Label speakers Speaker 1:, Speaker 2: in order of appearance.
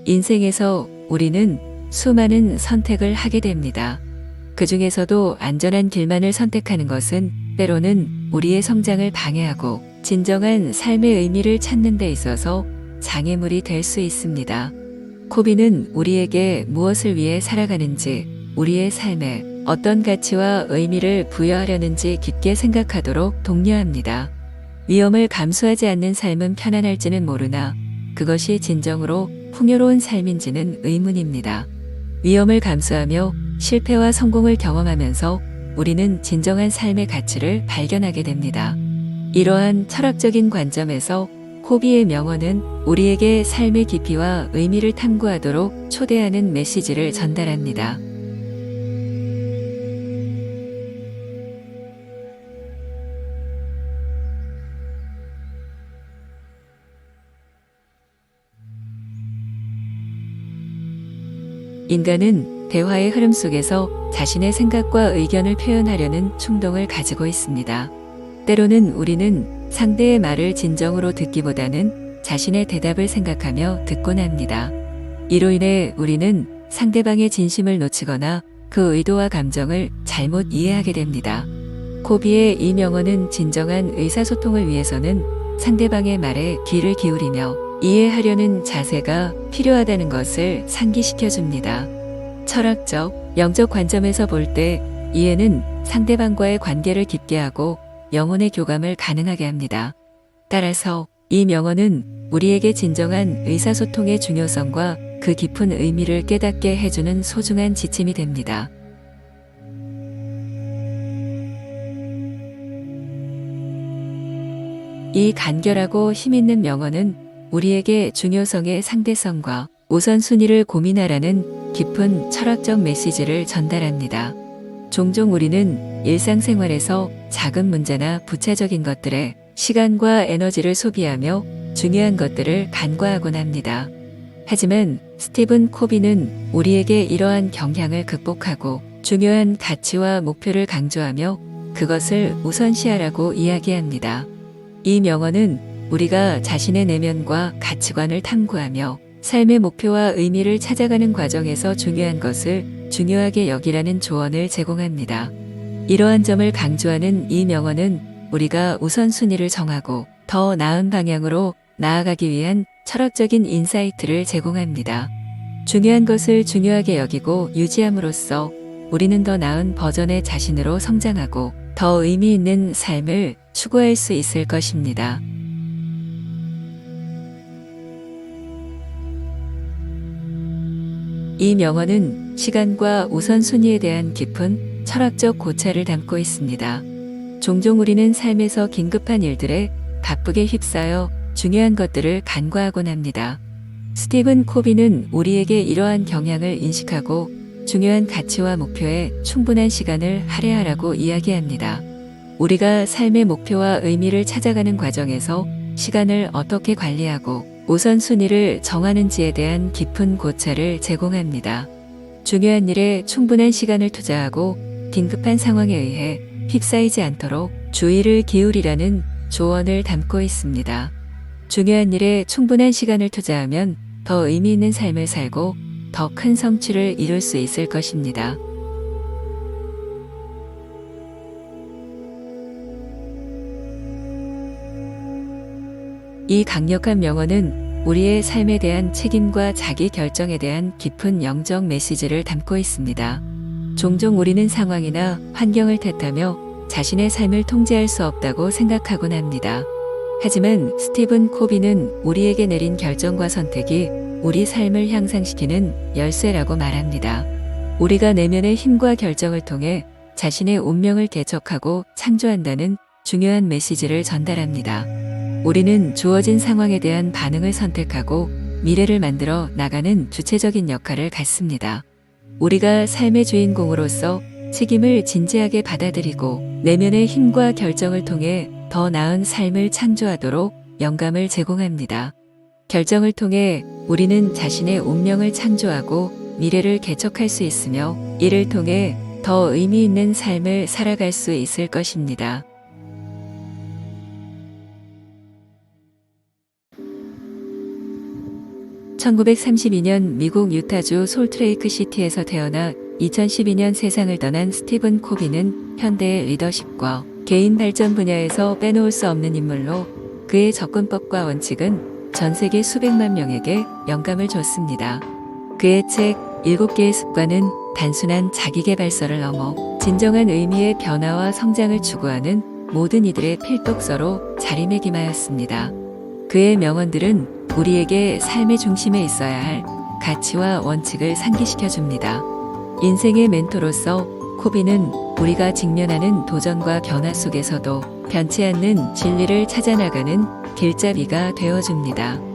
Speaker 1: 인생에서 우리는 수많은 선택을 하게 됩니다. 그 중에서도 안전한 길만을 선택하는 것은 때로는 우리의 성장을 방해하고 진정한 삶의 의미를 찾는 데 있어서 장애물이 될 수 있습니다. 코비는 우리에게 무엇을 위해 살아가는지, 우리의 삶에 어떤 가치와 의미를 부여하려는지 깊게 생각하도록 독려합니다. 위험을 감수하지 않는 삶은 편안할지는 모르나 그것이 진정으로 풍요로운 삶인지는 의문입니다. 위험을 감수하며 실패와 성공을 경험하면서 우리는 진정한 삶의 가치를 발견하게 됩니다. 이러한 철학적인 관점에서 코비의 명언은 우리에게 삶의 깊이와 의미를 탐구하도록 초대하는 메시지를 전달합니다. 인간은 대화의 흐름 속에서 자신의 생각과 의견을 표현하려는 충동을 가지고 있습니다. 때로는 우리는 상대의 말을 진정으로 듣기보다는 자신의 대답을 생각하며 듣곤 합니다. 이로 인해 우리는 상대방의 진심을 놓치거나 그 의도와 감정을 잘못 이해하게 됩니다. 코비의 이 명언은 진정한 의사소통을 위해서는 상대방의 말에 귀를 기울이며 이해하려는 자세가 필요하다는 것을 상기시켜 줍니다. 철학적, 영적 관점에서 볼 때 이해는 상대방과의 관계를 깊게 하고 영혼의 교감을 가능하게 합니다. 따라서 이 명언은 우리에게 진정한 의사소통의 중요성과 그 깊은 의미를 깨닫게 해주는 소중한 지침이 됩니다. 이 간결하고 힘있는 명언은 우리에게 중요성의 상대성과 우선순위를 고민하라는 깊은 철학적 메시지를 전달합니다. 종종 우리는 일상생활에서 작은 문제나 부차적인 것들에 시간과 에너지를 소비하며 중요한 것들을 간과하곤 합니다. 하지만 스티븐 코비는 우리에게 이러한 경향을 극복하고 중요한 가치와 목표를 강조하며 그것을 우선시하라고 이야기합니다. 이 명언은 우리가 자신의 내면과 가치관을 탐구하며 삶의 목표와 의미를 찾아가는 과정에서 중요한 것을 중요하게 여기라는 조언을 제공합니다. 이러한 점을 강조하는 이 명언은 우리가 우선순위를 정하고 더 나은 방향으로 나아가기 위한 철학적인 인사이트를 제공합니다. 중요한 것을 중요하게 여기고 유지함으로써 우리는 더 나은 버전의 자신으로 성장하고 더 의미 있는 삶을 추구할 수 있을 것입니다. 이 명언은 시간과 우선순위에 대한 깊은 철학적 고찰을 담고 있습니다. 종종 우리는 삶에서 긴급한 일들에 바쁘게 휩싸여 중요한 것들을 간과하곤 합니다. 스티븐 코비는 우리에게 이러한 경향을 인식하고 중요한 가치와 목표에 충분한 시간을 할애하라고 이야기합니다. 우리가 삶의 목표와 의미를 찾아가는 과정에서 시간을 어떻게 관리하고 우선순위를 정하는지에 대한 깊은 고찰을 제공합니다. 중요한 일에 충분한 시간을 투자하고 긴급한 상황에 의해 휩싸이지 않도록 주의를 기울이라는 조언을 담고 있습니다. 중요한 일에 충분한 시간을 투자하면 더 의미 있는 삶을 살고 더 큰 성취를 이룰 수 있을 것입니다. 이 강력한 명언은 우리의 삶에 대한 책임과 자기 결정에 대한 깊은 영적 메시지를 담고 있습니다. 종종 우리는 상황이나 환경을 탓하며 자신의 삶을 통제할 수 없다고 생각하곤 합니다. 하지만 스티븐 코비는 우리에게 내린 결정과 선택이 우리 삶을 향상시키는 열쇠라고 말합니다. 우리가 내면의 힘과 결정을 통해 자신의 운명을 개척하고 창조한다는 중요한 메시지를 전달합니다. 우리는 주어진 상황에 대한 반응을 선택하고 미래를 만들어 나가는 주체적인 역할을 갖습니다. 우리가 삶의 주인공으로서 책임을 진지하게 받아들이고 내면의 힘과 결정을 통해 더 나은 삶을 창조하도록 영감을 제공합니다. 결정을 통해 우리는 자신의 운명을 창조하고 미래를 개척할 수 있으며 이를 통해 더 의미 있는 삶을 살아갈 수 있을 것입니다. 1932년 미국 유타주 솔트레이크 시티에서 태어나 2012년 세상을 떠난 스티븐 코비는 현대의 리더십과 개인 발전 분야에서 빼놓을 수 없는 인물로 그의 접근법과 원칙은 전 세계 수백만 명에게 영감을 줬습니다. 그의 책 7개의 습관은 단순한 자기계발서를 넘어 진정한 의미의 변화와 성장을 추구하는 모든 이들의 필독서로 자리매김하였습니다. 그의 명언들은 우리에게 삶의 중심에 있어야 할 가치와 원칙을 상기시켜 줍니다. 인생의 멘토로서 코비는 우리가 직면하는 도전과 변화 속에서도 변치 않는 진리를 찾아나가는 길잡이가 되어줍니다.